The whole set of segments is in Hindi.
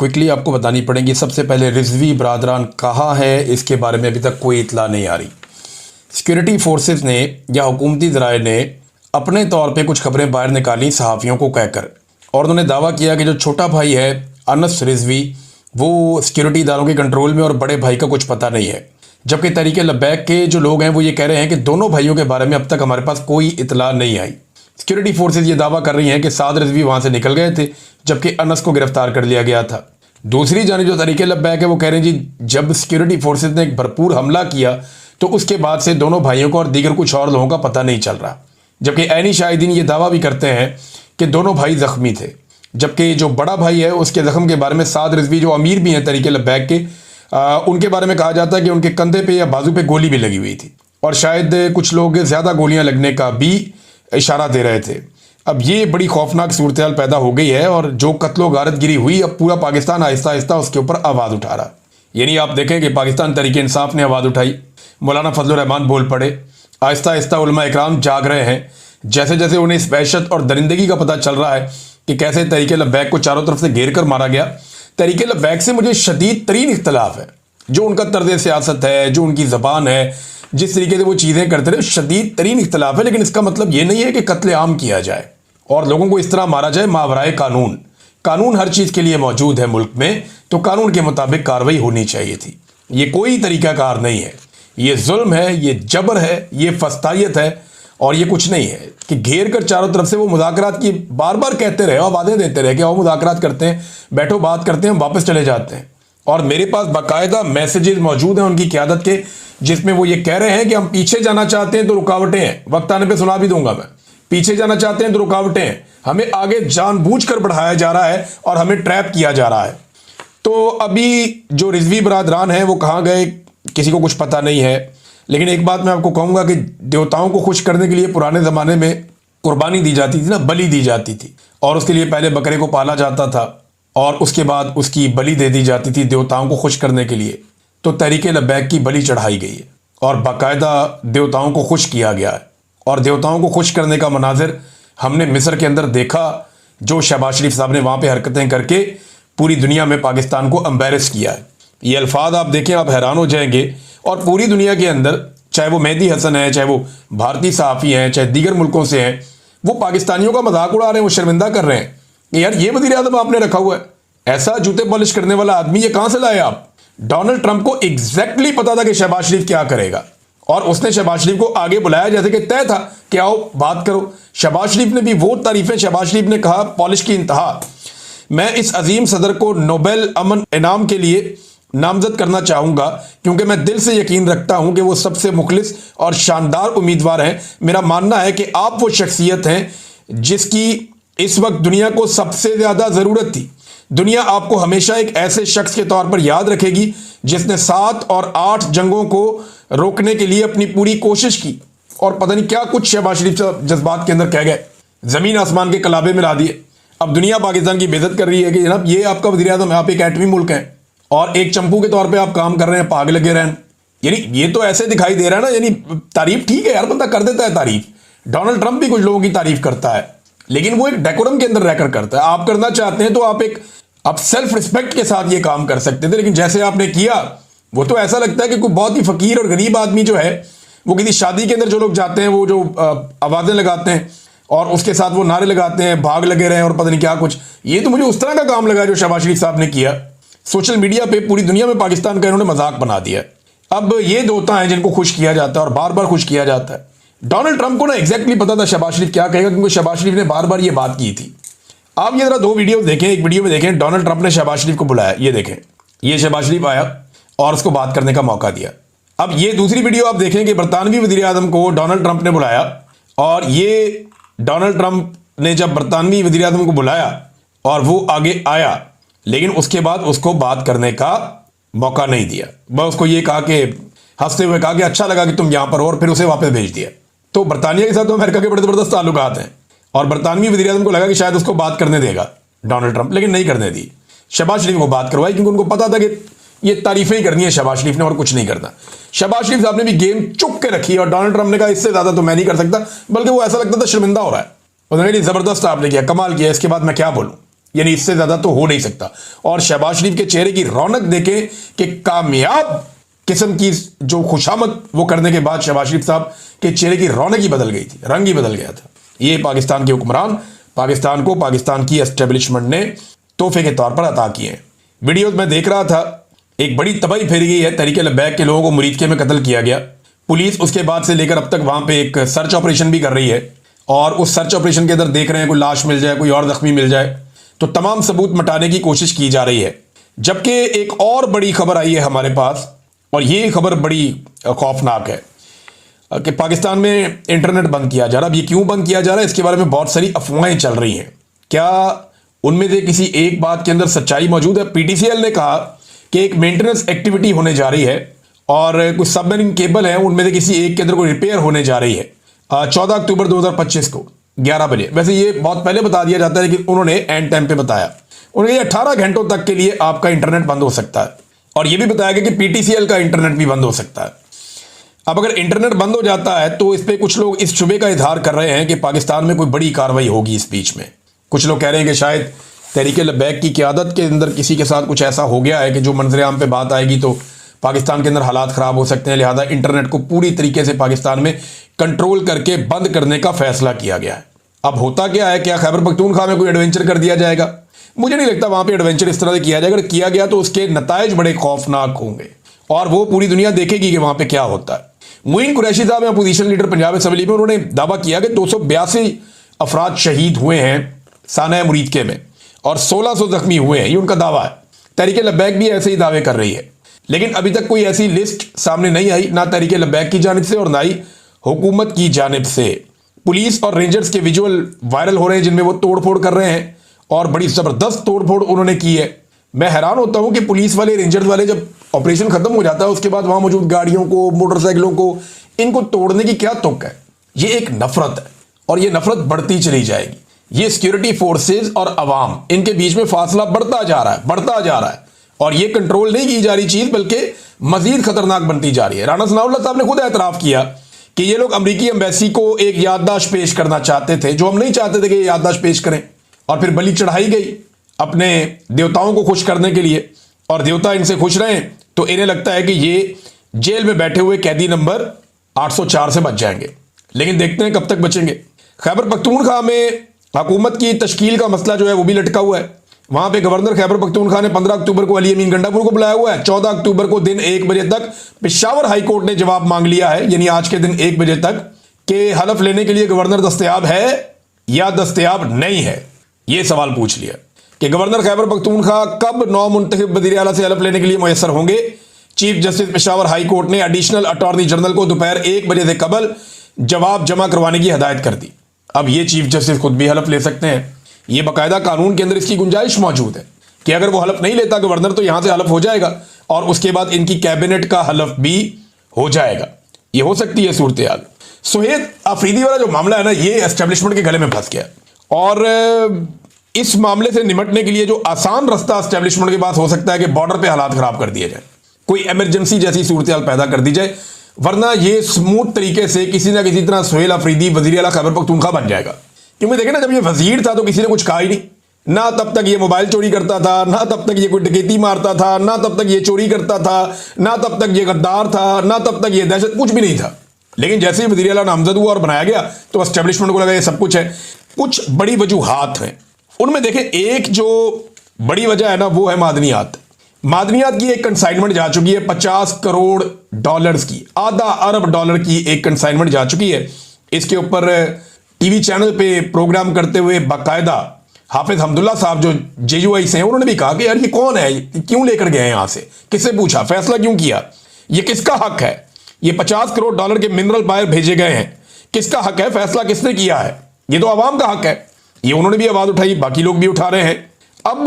क्विकली आपको बतानी पड़ेगी। सबसे पहले रिजवी बरादरान कहाँ है, इसके बारे में अभी तक कोई इतला नहीं आ रही। सिक्योरिटी फोर्सेस ने या हुकूमती ज़राए ने अपने तौर पे कुछ खबरें बाहर निकाली सहाफ़ियों को कहकर, और उन्होंने दावा किया कि जो छोटा भाई है अनस रिजवी वो सिक्योरिटी इदारों के कंट्रोल में और बड़े भाई का कुछ पता नहीं है। जबकि तहरीक लब्बैक के जो लोग हैं वो ये कह रहे हैं कि दोनों भाइयों के बारे में अब तक हमारे पास कोई इतला नहीं आई। सिक्योरिटी फोर्सेज ये दावा कर रही हैं कि साद रिजवी वहाँ से निकल गए थे जबकि अनस को गिरफ्तार कर लिया गया था। दूसरी जानिब जो तहरीक लब्बैक है वो कह रहे हैं जी जब सिक्योरिटी फोर्सेज ने एक भरपूर हमला किया तो उसके बाद से दोनों भाइयों को और दीगर कुछ और लोगों का पता नहीं चल रहा। जबकि ऐनी शाहिदीन ये दावा भी करते हैं कि दोनों भाई ज़ख्मी थे, जबकि जो बड़ा भाई है उसके ज़ख्म के बारे में साद रिजवी जो अमीर भी हैं तहरीक लब्बैक के, उनके बारे में कहा जाता है कि उनके कंधे पे या बाजू पे गोली भी लगी हुई थी और शायद कुछ लोग ज़्यादा गोलियां लगने का भी इशारा दे रहे थे। अब ये बड़ी खौफनाक सूरत हाल पैदा हो गई है और जो कत्लो गारतगिरी हुई अब पूरा पाकिस्तान आहिस्ता आहिस्ता उसके ऊपर आवाज़ उठा रहा। यानी आप देखें कि पाकिस्तान तहरीक इंसाफ ने आवाज़ उठाई, मौलाना फजल रहमान बोल पड़े, आहिस्ता आहिस्ता उलमा इकराम जाग रहे हैं। जैसे जैसे उन्हें इस वहशत और दरिंदगी का पता चल रहा है कि कैसे तहरीक लब्बैक को चारों तरफ से घेर कर मारा गया। तहरीक लब्बैक से मुझे शदीद तरीन इख्तलाफ है, जो उनका तर्ज सियासत है, जो उनकी ज़बान है, जिस तरीके से वो चीज़ें करते रहे, शदीद तरीन इख्तलाफ है। लेकिन इसका मतलब ये नहीं है कि कत्ले आम किया जाए और लोगों को इस तरह मारा जाए मावराए कानून। कानून हर चीज़ के लिए मौजूद है मुल्क में, तो कानून के मुताबिक कार्रवाई होनी चाहिए थी। ये कोई तरीक़ाकार नहीं है, ये जुल्म है, ये जबर है, ये फस्तायत है और ये कुछ नहीं है कि घेर कर चारों तरफ से वो मुज़ाकरात की बार बार कहते रहे और वादे देते रहे कि आओ मुज़ाकरात करते हैं, बैठो बात करते हैं, हम वापस चले जाते हैं। और मेरे पास बाकायदा मैसेजेस मौजूद हैं उनकी क़यादत के, जिसमें वो ये कह रहे हैं कि हम पीछे जाना चाहते हैं तो रुकावटें हैं। वक्त आने पे सुना भी दूंगा मैं। पीछे जाना चाहते हैं तो रुकावटें हैं, हमें आगे जानबूझकर बढ़ाया जा रहा है और हमें ट्रैप किया जा रहा है। तो अभी जो रिजवी बरादरान हैं वो कहाँ गए किसी को कुछ पता नहीं है। लेकिन एक बात मैं आपको कहूँगा कि देवताओं को खुश करने के लिए पुराने ज़माने में कुर्बानी दी जाती थी ना, बलि दी जाती थी, और उसके लिए पहले बकरे को पाला जाता था और उसके बाद उसकी बलि दे दी जाती थी देवताओं को खुश करने के लिए। तो तहरीक लब्बैक की बलि चढ़ाई गई है और बाकायदा देवताओं को खुश किया गया है। और देवताओं को खुश करने का मनाजिर हमने मिस्र के अंदर देखा, जो शहबाज शरीफ साहब ने वहाँ पे हरकतें करके पूरी दुनिया में पाकिस्तान को एम्बेरस किया है। ये अल्फाज आप देखें आप हैरान हो जाएंगे। और पूरी दुनिया के अंदर चाहे वो मेहदी हसन है, चाहे वो भारतीय सहाफ़ी हैं, चाहे दीगर मुल्कों से हैं, वो पाकिस्तानियों का मजाक उड़ा रहे हैं, वो शर्मिंदा कर रहे हैं कि यार ये वज़ीर आज़म आपने रखा हुआ है, ऐसा जूते पॉलिश करने वाला आदमी, ये कहाँ से लाए आप। डोनाल्ड ट्रंप को एग्जैक्टली पता था कि शहबाज शरीफ क्या करेगा और उसने शहबाज शरीफ को आगे बुलाया जैसे कि तय था कि आओ बात करो। शहबाज शरीफ ने भी वो तारीफें, शहबाज शरीफ ने कहा पॉलिश की इंतहा। मैं इस अजीम सदर को नोबेल अमन इनाम के लिए नामजद करना चाहूँगा क्योंकि मैं दिल से यकीन रखता हूँ कि वो सबसे मुखलिस और शानदार उम्मीदवार हैं। मेरा मानना है कि आप वो शख्सियत हैं जिसकी इस वक्त दुनिया को सबसे ज़्यादा ज़रूरत थी। दुनिया आपको हमेशा एक ऐसे शख्स के तौर पर याद रखेगी जिसने 7 और 8 जंगों को रोकने के लिए अपनी पूरी कोशिश की और पता नहीं क्या कुछ शहबाज शरीफ जज्बात के अंदर कह गए, ज़मीन आसमान के कलाबे में ला दिए। अब दुनिया पाकिस्तान की बेइज्जत कर रही है कि जनाब ये आपका वज़ीर आज़म है, आप एक एटमी मुल्क हैं और एक चंपू के तौर पे आप काम कर रहे हैं, पाग लगे रहें। यानी ये तो ऐसे दिखाई दे रहा है ना, यानी तारीफ ठीक है यार, बंदा कर देता है तारीफ। डोनाल्ड ट्रंप भी कुछ लोगों की तारीफ करता है लेकिन वो एक डेकोरम के अंदर रहकर करता है। आप करना चाहते हैं तो आप सेल्फ रिस्पेक्ट के साथ ये काम कर सकते थे, लेकिन जैसे आपने किया वो तो ऐसा लगता है कि कोई बहुत ही फकीर और गरीब आदमी जो है वो किसी शादी के अंदर जो लोग जाते हैं वो जो आवाज़ें लगाते हैं और उसके साथ वो नारे लगाते हैं, भाग लगे रहे और पता नहीं क्या कुछ। ये तो मुझे उस तरह का काम लगा जो शहबाज शरीफ साहब ने किया। सोशल मीडिया पे पूरी दुनिया में पाकिस्तान का इन्होंने मजाक बना दिया। अब ये दोता हैं जिनको खुश किया जाता है और बार बार खुश किया जाता है। डोनाल्ड ट्रंप को ना एग्जैक्टली पता था शहबाज शरीफ क्या कहेगा क्योंकि शहबाज शरीफ ने बार बार ये बात की थी। आप ये जरा 2 वीडियो देखें। एक वीडियो में देखें डोनाल्ड ट्रंप ने शहबाज शरीफ को बुलाया, ये देखें, ये शहबाज शरीफ आया और उसको बात करने का मौका दिया। अब ये दूसरी वीडियो आप देखें कि बरतानवी वज़ीर आज़म को डोनाल्ड ट्रंप ने बुलाया और ये डोनाल्ड ट्रंप ने जब बरतानवी वज़ीर आज़म को बुलाया और वो आगे आया लेकिन उसके बाद उसको बात करने का मौका नहीं दिया। वह उसको ये कहा कि हंसते हुए कहा कि अच्छा लगा कि तुम यहाँ पर हो और फिर उसे वापस भेज दिया। तो बरतानिया के साथ तो अमेरिका के बड़े ज़बरदस्त ताल्लुकात हैं और बरतानवी वज़ीर आज़म को लगा कि शायद उसको बात करने देगा डोनाल्ड ट्रंप, लेकिन नहीं करने दी। शहबाज शरीफ को बात करवाई क्योंकि उनको पता था कि ये तारीफें ही करनी है शहबाज शरीफ ने और कुछ नहीं करना। शहबाज शरीफ साहब ने भी गेम चुप के रखी और डोनाल्ड ट्रंप ने कहा इससे ज़्यादा तो मैं नहीं कर सकता, बल्कि वो ऐसा लगता था शर्मिंदा हो रहा है। उन्होंने ज़बरदस्त आपने किया, कमाल किया, इसके बाद मैं क्या बोलूँ। यानी इससे ज्यादा तो हो नहीं सकता। और शहबाज शरीफ के चेहरे की रौनक देखें कि कामयाब किस्म की जो खुशामद वो करने के बाद शहबाज शरीफ साहब के चेहरे की रौनक ही बदल गई थी, रंग ही बदल गया था। ये पाकिस्तान के हुक्मरान पाकिस्तान को पाकिस्तान की एस्टेब्लिशमेंट ने तोहफे के तौर पर अता किए हैं। वीडियोज में देख रहा था, एक बड़ी तबाही फेरी गई है, तहरीक लब्बैक के लोगों को मुरीदके में कत्ल किया गया। पुलिस उसके बाद से लेकर अब तक वहां पे एक सर्च ऑपरेशन भी कर रही है और उस सर्च ऑपरेशन के अंदर देख रहे हैं कोई लाश मिल जाए, कोई और जख्मी मिल जाए, तो तमाम सबूत मिटाने की कोशिश की जा रही है। जबकि एक और बड़ी खबर आई है हमारे पास, और ये खबर बड़ी खौफनाक है कि पाकिस्तान में इंटरनेट बंद किया जा रहा है। अब ये क्यों बंद किया जा रहा है, इसके बारे में बहुत सारी अफवाहें चल रही हैं। क्या उनमें से किसी एक बात के अंदर सच्चाई मौजूद है? पीटीसीएल ने कहा कि एक मेंटेनेंस एक्टिविटी होने जा रही है और कुछ सबमरीन केबल है, उनमें से किसी एक के अंदर कोई रिपेयर होने जा रही है 14 अक्टूबर 2025 को 11 बजे। वैसे ये बहुत पहले बता दिया जाता है, लेकिन उन्होंने एंड टाइम पे बताया। उन्होंने 18 घंटों तक के लिए आपका इंटरनेट बंद हो सकता है, और यह भी बताया गया कि पीटीसीएल का इंटरनेट भी बंद हो सकता है। अब अगर इंटरनेट बंद हो जाता है तो इस पे कुछ लोग इस शुबे का इजहार कर रहे हैं कि पाकिस्तान में कोई बड़ी कार्रवाई होगी इस बीच में। कुछ लोग कह रहे हैं कि शायद तहरीक लब्बैक की क़यादत के अंदर किसी के साथ कुछ ऐसा हो गया है कि जो मंजर आम पे बात आएगी तो पाकिस्तान के अंदर हालात ख़राब हो सकते हैं, लिहाजा इंटरनेट को पूरी तरीके से पाकिस्तान में कंट्रोल करके बंद करने का फैसला किया गया है। अब होता क्या है, क्या खैबर पख्तूनख्वा में कोई एडवेंचर कर दिया जाएगा? मुझे नहीं लगता वहां पे एडवेंचर इस तरह से किया जाएगा। अगर किया गया तो उसके नताइज बड़े खौफनाक होंगे और वो पूरी दुनिया देखेगी कि वहां पे क्या होता है। मोइन कुरैशी साहब अपोजिशन लीडर पंजाब असेंबली में, उन्होंने दावा किया कि 282 अफराद शहीद हुए हैं साना मुरीदके में और 1600 जख्मी हुए हैं, ये उनका दावा है। तहरीक लब्बैक भी ऐसे ही दावे कर रही है, लेकिन अभी तक कोई ऐसी लिस्ट सामने नहीं आई, ना तहरीक लब्बैक की जानिब से और ना ही हुकूमत की जानिब से। पुलिस और रेंजर्स के विजुअल वायरल हो रहे हैं जिनमें वो तोड़फोड़ कर रहे हैं और बड़ी जबरदस्त तोड़फोड़ उन्होंने की है। मैं हैरान होता हूं कि पुलिस वाले, रेंजर्स वाले जब ऑपरेशन खत्म हो जाता है उसके बाद वहां मौजूद गाड़ियों को, मोटरसाइकिलों को, इनको तोड़ने की क्या तुक है। ये एक नफरत है और ये नफरत बढ़ती चली जाएगी। ये सिक्योरिटी फोर्सेज और अवाम, इनके बीच में फासला बढ़ता जा रहा है, बढ़ता जा रहा है, और ये कंट्रोल नहीं की जा रही चीज बल्कि मजीद खतरनाक बनती जा रही है। राणा सनाउल्लाह साहब ने खुद एतराफ किया कि ये लोग अमरीकी एम्बेसी को एक याददाश्त पेश करना चाहते थे, जो हम नहीं चाहते थे कि ये याददाश्त पेश करें, और फिर बलि चढ़ाई गई अपने देवताओं को खुश करने के लिए, और देवता इनसे खुश रहे तो इन्हें लगता है कि ये जेल में बैठे हुए कैदी नंबर 804 से बच जाएंगे। लेकिन देखते हैं कब तक बचेंगे। खैबर पख्तूनख्वा में हुकूमत की तश्कील का मसला जो है वो भी लटका हुआ है। वहां पे गवर्नर खैबर पख्तूनख्वा ने 15 अक्टूबर को अली अमीन गंडापुर को बुलाया हुआ है। 14 अक्टूबर को दिन 1 बजे तक पेशावर हाई कोर्ट ने जवाब मांग लिया है, यानी आज के दिन 1 बजे तक, कि हलफ लेने के लिए गवर्नर दस्तयाब है या दस्तयाब नहीं है। यह सवाल पूछ लिया कि गवर्नर खैबर पख्तूनख्वा कब नौ मुंतखब वज़ीर आला से हलफ लेने के लिए मुयस्सर होंगे। Chief justice Peshawar high court ने एडिशनल अटॉर्नी जनरल को दोपहर 1 बजे से कबल जवाब जमा करवाने की हदायत कर दी। अब ये चीफ जस्टिस खुद भी हलफ ले सकते हैं, ये बाकायदा कानून के अंदर इसकी गुंजाइश मौजूद है कि अगर वो हलफ नहीं लेता गवर्नर तो यहां से हलफ हो जाएगा और उसके बाद इनकी कैबिनेट का हलफ भी हो जाएगा। ये हो सकती है सूरत हाल। सुहेल अफरीदी वाला जो मामला है ना, ये एस्टेब्लिशमेंट के गले में फंस गया, और इस मामले से निपटने के लिए जो आसान रास्ता एस्टेब्लिशमेंट के पास हो सकता है कि बॉर्डर पे हालात खराब कर दिए जाए, कोई इमरजेंसी जैसी सूरत हाल पैदा कर दी जाए, वरना ये स्मूथ तरीके से किसी ना किसी तरह सुहेल अफरीदी वज़ीर आला खैबर पख्तूनख्वा बन जाएगा। क्योंकि देखें ना, जब ये वजीर था तो किसी ने कुछ कहा ही नहीं, ना तब तक ये मोबाइल चोरी करता था, ना तब तक ये कोई डकैती मारता था, ना तब तक ये चोरी करता था, ना तब तक ये गद्दार था, ना तब तक ये दहशत, कुछ भी नहीं था। लेकिन जैसे ही वज़ीर आला नामजद हुआ और बनाया गया तो एस्टेब्लिशमेंट को लगा ये सब कुछ है। कुछ बड़ी वजूहात हैं, उनमें देखें एक जो बड़ी वजह है ना वो है मादनियात। मादनियात की एक कंसाइनमेंट जा चुकी है 50 करोड़ डॉलर्स की, आधा अरब डॉलर की एक कंसाइनमेंट जा चुकी है। इसके ऊपर टीवी चैनल पे प्रोग्राम करते हुए बाकायदा हाफिज हमदुल्ला साहब जो जेयूआई से हैं, उन्होंने भी कहा कि यार ये कौन है, क्यों लेकर गए यहां से, किससे पूछा, फैसला क्यों किया, ये किसका हक है, ये 50 करोड़ डॉलर के मिनरल बायर भेजे गए हैं, किसका हक है, फैसला किसने किया है, ये तो आवाम का हक है। ये उन्होंने भी आवाज उठाई, बाकी लोग भी उठा रहे हैं। अब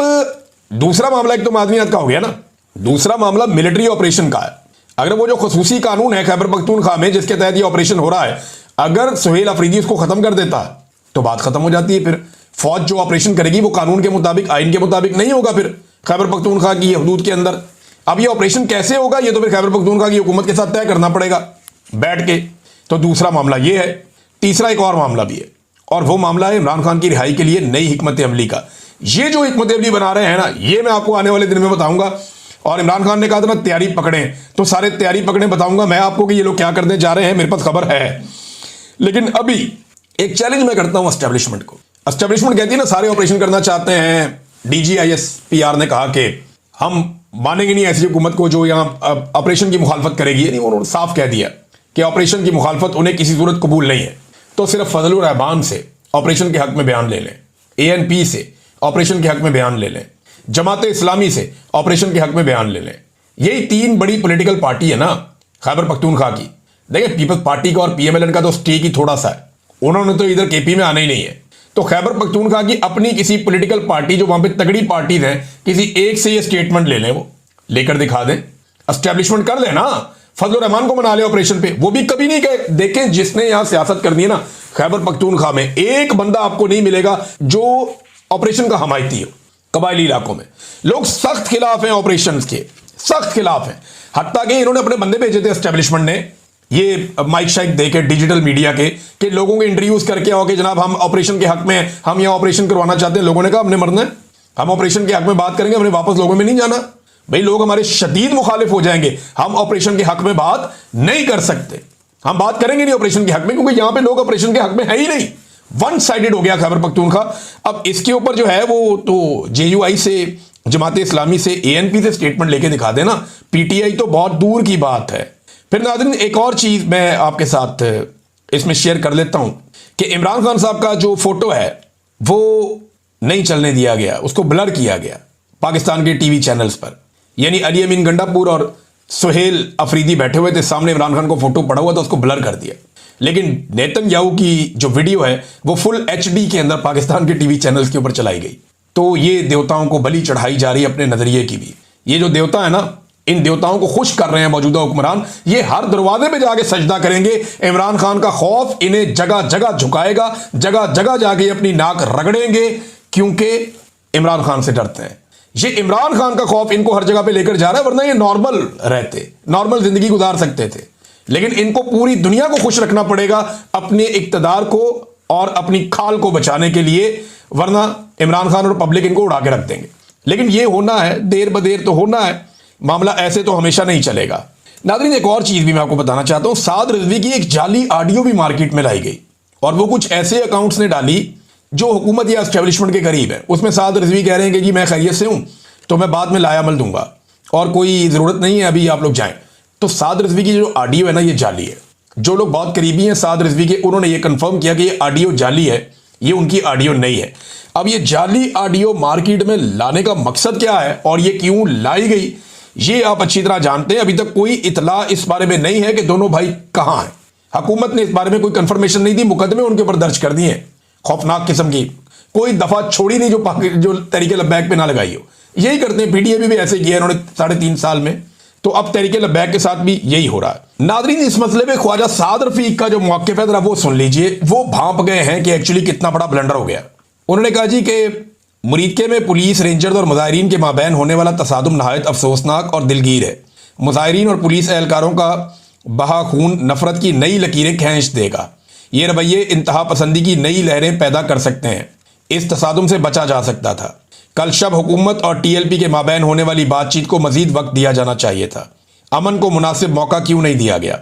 दूसरा मामला, एक तो मादनियात का हो गया ना, दूसरा मामला मिलिट्री ऑपरेशन का है। अगर वो जो खसूसी कानून है खैबर पख्तूनख्वा में जिसके तहत ये ऑपरेशन हो रहा है, अगर सुहेल अफरीदी उसको खत्म कर देता है तो बात खत्म हो जाती है। फिर फौज जो ऑपरेशन करेगी वो कानून के मुताबिक, आइन के मुताबिक नहीं होगा फिर खैबर पख्तूनख्वा की हदूद के अंदर। अब ये ऑपरेशन कैसे होगा, ये तो फिर खैबर पख्तूनख्वा की हुकूमत के साथ तय करना पड़ेगा बैठ के। तो दूसरा मामला ये है। तीसरा एक और मामला भी है, और वो मामला है इमरान खान की रिहाई के लिए नई हिकमत अमली का। ये जो हिकमत अमली बना रहे हैं ना, ये मैं आपको आने वाले दिन में बताऊंगा। और इमरान खान ने कहा था ना तैयारी पकड़ें, तो सारे तैयारी पकड़ें बताऊंगा मैं आपको कि ये लोग क्या करने जा रहे हैं, मेरे पास खबर है। लेकिन अभी एक चैलेंज मैं करता हूं एस्टेब्लिशमेंट को। एस्टेब्लिशमेंट कहती है ना सारे ऑपरेशन करना चाहते हैं, DGISPR ने कहा कि हम मानेंगे नहीं ऐसी हुकूमत को जो यहां ऑपरेशन की मुखालफत करेगी। नहीं, उन्होंने साफ कह दिया कि ऑपरेशन की मुखालफत उन्हें किसी सूरत कबूल नहीं है। तो सिर्फ फजलुर रहमान से ऑपरेशन के हक में बयान ले लें, ANP से ऑपरेशन के हक में बयान ले लें, जमात इस्लामी से ऑपरेशन के हक में बयान ले लें। यही 3 बड़ी पॉलिटिकल पार्टी है ना खैबर पख्तूनख्वा की। देखिए पीपल्स पार्टी का और PMLN का तो स्टेक ही थोड़ा सा है, उन्होंने तो इधर KP में आना ही नहीं है। तो खैबर पख्तूनख्वा की अपनी किसी पॉलिटिकल पार्टी जो वहां पे तगड़ी पार्टीज हैं, किसी एक से ये स्टेटमेंट ले लें, वो लेकर दिखा दें, एस्टेब्लिशमेंट कर लेना, फजल रहमान को मना ले ऑपरेशन पे। वो भी कभी नहीं कहे। देखें जिसने यहां सियासत करनी है ना खैबर पख्तूनख्वा में, एक बंदा आपको नहीं मिलेगा जो ऑपरेशन का हमायती हो। कबायली इलाकों में लोग सख्त खिलाफ हैं ऑपरेशन के, सख्त खिलाफ हैं। हत्ता कि इन्होंने अपने बंदे भेजे थे एस्टेब्लिशमेंट ने, ये माइक शाइक देके डिजिटल मीडिया के कि लोगों के इंटरव्यूज करके आओ कि जनाब हम ऑपरेशन के हक में हैं, हम यहां ऑपरेशन करवाना चाहते हैं। लोगों ने कहा हमने मरना है, हम ऑपरेशन के हक में बात करेंगे, हमने वापस लोगों में नहीं जाना। भाई लोग हमारे शदीद मुखालिफ हो जाएंगे, हम ऑपरेशन के हक में बात नहीं कर सकते, हम बात करेंगे नहीं ऑपरेशन के हक में, क्योंकि यहां पे लोग ऑपरेशन के हक में है ही नहीं। वन साइडेड हो गया खैबर पख्तूनख्वा। अब इसके ऊपर जो है वो तो JUI से, जमात इस्लामी से, ANP से स्टेटमेंट लेके दिखा देना, PTI तो बहुत दूर की बात है। फिर नाज़रीन एक और चीज मैं आपके साथ इसमें शेयर कर लेता हूं कि इमरान खान साहब का जो फोटो है वो नहीं चलने दिया गया, उसको ब्लर किया गया पाकिस्तान के TV चैनल्स पर। यानी अली अमीन गंडापुर और सुहेल अफरीदी बैठे हुए थे सामने, इमरान खान को फोटो पड़ा हुआ था, उसको ब्लर कर दिया। लेकिन नेतन्याहू की जो वीडियो है वो फुल HD के अंदर पाकिस्तान के TV चैनल्स के ऊपर चलाई गई। तो ये देवताओं को बलि चढ़ाई जा रही है अपने नजरिए की भी। ये जो देवता है ना, इन देवताओं को खुश कर रहे हैं मौजूदा हुक्मरान, ये हर दरवाजे पे जाके सजदा करेंगे। इमरान खान का खौफ इन्हें जगह जगह झुकाएगा, जगह जगह जाके अपनी नाक रगड़ेंगे, क्योंकि इमरान खान से डरते हैं। ये इमरान खान का खौफ इनको हर जगह पे लेकर जा रहा है, वरना ये नॉर्मल रहते, नॉर्मल जिंदगी गुजार सकते थे। लेकिन इनको पूरी दुनिया को खुश रखना पड़ेगा अपने इक्तदार को और अपनी खाल को बचाने के लिए, वरना इमरान खान और पब्लिक इनको उड़ा के रख देंगे। लेकिन ये होना है, देर बदेर तो होना है, मामला ऐसे तो हमेशा नहीं चलेगा। नाज़रीन एक और चीज भी मैं आपको बताना चाहता हूं, साद रिजवी की एक जाली ऑडियो भी मार्केट में लाई गई, और वो कुछ ऐसे अकाउंट्स ने डाली जो हुकूमत या एस्टेब्लिशमेंट के करीब है। उसमें साद रिजवी कह रहे हैं कि जी मैं खैरियत से हूं, तो मैं बाद में लायामल दूंगा और कोई जरूरत नहीं है अभी आप लोग जाएं। तो साद रिजवी की जो ऑडियो है ना, ये जाली है। जो लोग बहुत करीबी हैं साद रिजवी के, उन्होंने ये कंफर्म किया कि ये ऑडियो जाली है, ये उनकी ऑडियो नहीं है। अब ये जाली ऑडियो मार्केट में लाने का मकसद क्या है और ये क्यों लाई गई, ये आप अच्छी तरह जानते हैं। अभी तक कोई इतला इस बारे में नहीं है कि दोनों भाई कहां हैं। हुकूमत ने इस बारे में कोई कंफर्मेशन नहीं दी, मुकदमे उनके ऊपर दर्ज कर दिए खौफनाक किस्म की, कोई दफा छोड़ी नहीं जो तहरीके लब्बैक पे ना लगाई हो। यही करते हैं, PTI भी ऐसे किया इन्होंने 3.5 साल में, तो अब तहरीके लब्बैक के साथ भी यही हो रहा है। नादरीन इस मसले में ख्वाजा साद रफीक का जो मौक़िफ़ है जरा वो सुन लीजिए। वो भांप गए हैं कि एक्चुअली कितना बड़ा ब्लंडर हो गया। उन्होंने कहा जी कि मुरीदके में पुलिस रेंजर्स और मुजाहिरीन के माबैन होने वाला तसादुम नहायत अफसोसनाक और दिलगीर है। मुजाहिरीन और पुलिस एहलकारों का बहा खून नफरत की नई लकीरें खींच देगा। ये रवैये इंतहा पसंदी की नई लहरें पैदा कर सकते हैं। इस तसादुम से बचा जा सकता था। कल शब हुकूमत और TLP के माबैन होने वाली बातचीत को मजीद वक्त दिया जाना चाहिए था। अमन को मुनासिब मौका क्यों नहीं दिया गया?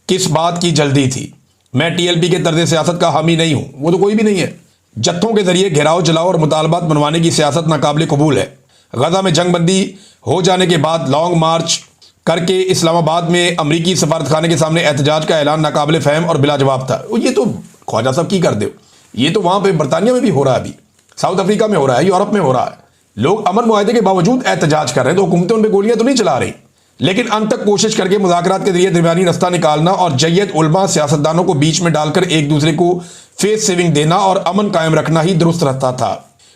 किस बात की जल्दी थी? मैं TLP के तर्ज सियासत का हामी नहीं हूँ, वो तो कोई भी नहीं है। जत्थों के जरिए घेराव जलाओ और मुतालबात बनवाने की सियासत नाकाबिल कबूल है। गजा में जंगबंदी हो जाने के बाद लॉन्ग मार्च करके इस्लामाबाद में अमरीकी सफारतखाने के सामने एहतजाज का ऐलान नाकाबिल फ़हम और बिला जवाब था। ये तो ख्वाजा साहब की कर दो, ये तो वहाँ पे बरतानिया में भी हो रहा है, अभी साउथ अफ्रीका में हो रहा है, यूरोप में हो रहा है। लोग अमन मुआहदे के बावजूद एहतजाज कर रहे हैं, तो हुकूमतें उन पर गोलियां तो नहीं चला रही, लेकिन अंत तक कोशिश करके मुज़ाकरात के जरिए दरमियानी रास्ता निकालना और जय्यद उलमा सियासतदानों को बीच में डालकर एक दूसरे को फेस सेविंग देना और अमन कायम रखना ही दुरुस्त रहता था।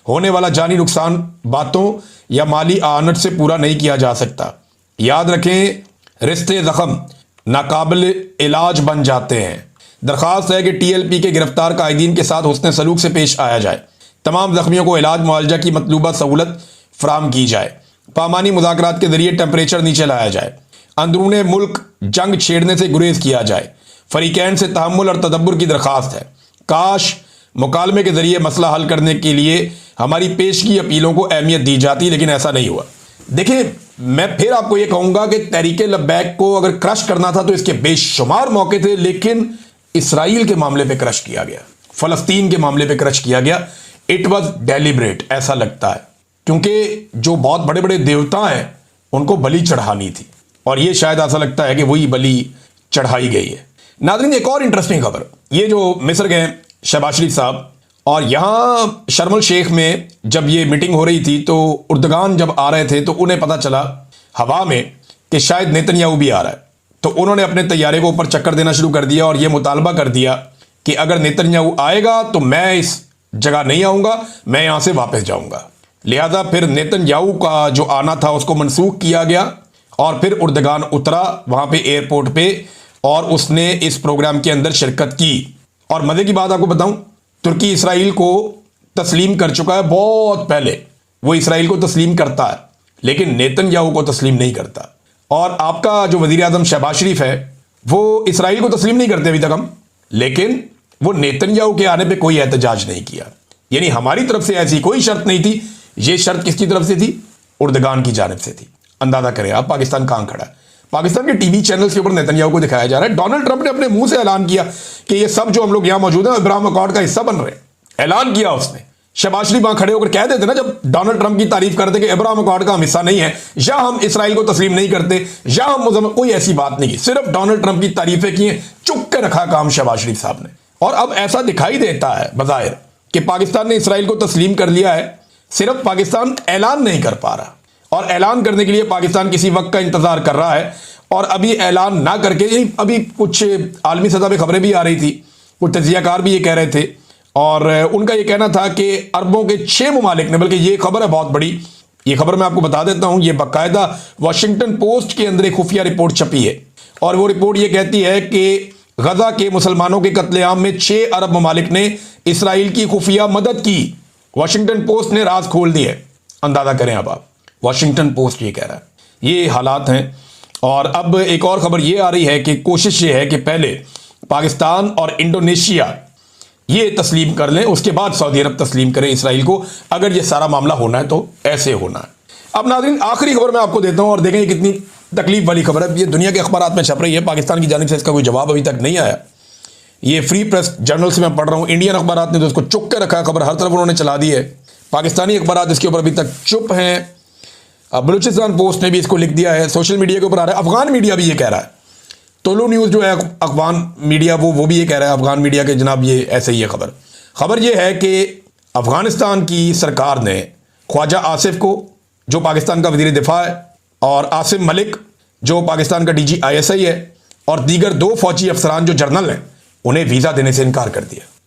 होने वाला जानी नुकसान बातों या माली आनत से पूरा नहीं किया जा सकता। याद रखें, रिश्ते जख्म नाकाबिल इलाज बन जाते हैं। दरख्वास्त है कि TLP के गिरफ्तार कायदीन के साथ हुस्न सलूक से पेश आया जाए। तमाम जख्मियों को इलाज मुआवजा की मतलूबा सहूलत फराम की जाए। पामानी मुज़ाकरात के जरिए टेम्परेचर नीचे लाया जाए। अंदरूने मुल्क जंग छेड़ने से गुरेज किया जाए। फरीकैन से तहम्मुल और तदब्बुर की दरख्वास्त है। काश मुकालमे के जरिए मसला हल करने के लिए हमारी पेश की अपीलों को अहमियत दी जाती, लेकिन ऐसा नहीं हुआ। देखिए, मैं फिर आपको यह कहूंगा कि तहरीक लब्बैक को अगर क्रश करना था तो इसके बेशुमार मौके थे, लेकिन इसराइल के मामले पे क्रश किया गया, फलस्तीन के मामले पे क्रश किया गया। इट वॉज डेलिब्रेट, ऐसा लगता है, क्योंकि जो बहुत बड़े बड़े देवता हैं उनको बलि चढ़ानी थी, और ये शायद ऐसा लगता है कि वही बलि चढ़ाई गई है। नाज़रीन, एक और इंटरेस्टिंग खबर, ये जो मिस्र गए शहबाज शरीफ साहब, और यहां शर्म अल शेख में जब ये मीटिंग हो रही थी तो उर्दगान जब आ रहे थे तो उन्हें पता चला हवा में कि शायद नेतन्याहू भी आ रहा है, तो उन्होंने अपने तैयारे को ऊपर चक्कर देना शुरू कर दिया और यह मुतालबा कर दिया कि अगर नेतन्याहू आएगा तो मैं इस जगह नहीं आऊंगा, मैं यहां से वापस जाऊंगा। लिहाजा फिर नेतन्याहू का जो आना था उसको मनसूख किया गया, और फिर उर्दगान उतरा वहां पे एयरपोर्ट पे, और उसने इस प्रोग्राम के अंदर शिरकत की। और मजे की बात आपको बताऊं, तुर्की इसराइल को तस्लीम कर चुका है बहुत पहले। वो इसराइल को तस्लीम करता है, लेकिन नेतन्याहू को तस्लीम नहीं करता। और आपका जो वजीर आजम शहबाज शरीफ है वो इसराइल को तस्लीम नहीं करते अभी तक हम, लेकिन वो नेतन्याहू के आने पे कोई एहतजाज नहीं किया। यानी हमारी तरफ से ऐसी कोई शर्त नहीं थी। ये शर्त किसकी तरफ से थी? उर्दगान की जानिब से थी। अंदाजा करें आप पाकिस्तान कहां खड़ा है। पाकिस्तान के टीवी चैनल्स के ऊपर नेतन्याहू को दिखाया जा रहा है। डोनाल्ड ट्रंप ने अपने मुंह से ऐलान किया कि ये सब जो हम लोग यहां मौजूद हैं इब्राहिम अकॉर्ड का हिस्सा बन रहे हैं। ऐलान किया उसने। शहबाज शरीफ वहां खड़े होकर कह देते ना, जब डोनाल्ड ट्रंप की तारीफ करते कि इब्राहिम अकॉर्ड का हम हिस्सा नहीं है, या हम इसराइल को तस्लीम नहीं करते, या हम कोई ऐसी बात नहीं की, सिर्फ डोनाल्ड ट्रंप की तारीफें की, चुप के रखा काम शहबाज शरीफ साहब ने। और अब ऐसा दिखाई देता है बज़ाहिर कि पाकिस्तान ने इसराइल को तस्लीम कर लिया है, सिर्फ पाकिस्तान ऐलान नहीं कर पा रहा, और ऐलान करने के लिए पाकिस्तान किसी वक्त का इंतजार कर रहा है। और अभी ऐलान ना करके, अभी कुछ आलमी सतह पे खबरें भी आ रही थी, कुछ तजियाकार भी ये कह रहे थे, और उनका ये कहना था कि अरबों के 6 ममालिक ने, बल्कि ये खबर है बहुत बड़ी, ये खबर मैं आपको बता देता हूं, ये बाकायदा वाशिंगटन पोस्ट के अंदर एक खुफिया रिपोर्ट छपी है, और वो रिपोर्ट ये कहती है कि गजा के मुसलमानों के कत्लेआम में 6 अरब ममालिक ने इसराइल की खुफिया मदद की। वाशिंगटन पोस्ट ने राज खोल दिए। अंदाजा करें अब आप, वाशिंगटन पोस्ट ये कह रहा है। ये हालात हैं। और अब एक और खबर ये आ रही है कि कोशिश ये है कि पहले पाकिस्तान और इंडोनेशिया ये तस्लीम कर लें, उसके बाद सऊदी अरब तस्लीम करें इसराइल को। अगर ये सारा मामला होना है तो ऐसे होना है। अब नाज़रीन, आखिरी खबर मैं आपको देता हूं, और देखें ये कितनी तकलीफ वाली खबर है। ये दुनिया के अखबारात में छप रही है, पाकिस्तान की जानिब से इसका कोई जवाब अभी तक नहीं आया। ये फ्री प्रेस जर्नल से मैं पढ़ रहा हूं। इंडियन अखबारात ने तो उसको चुप के रखा, खबर हर तरफ उन्होंने चला दी है। पाकिस्तानी अखबारात इसके ऊपर अभी तक चुप हैं। बलूचिस्तान पोस्ट ने भी इसको लिख दिया है, सोशल मीडिया के ऊपर आ रहा है। अफगान मीडिया भी ये कह रहा है, तोलू न्यूज़ जो है अफगान मीडिया, वो भी ये कह रहा है अफगान मीडिया के जनाब ये ऐसे ही है। खबर ये है कि अफगानिस्तान की सरकार ने ख्वाजा आसिफ को, जो पाकिस्तान का वज़ीर दिफा है, और आसिम मलिक जो पाकिस्तान का DG ISI है, और दीगर 2 फौजी अफसरान जो जर्नल हैं, उन्हें वीज़ा देने से इनकार कर दिया।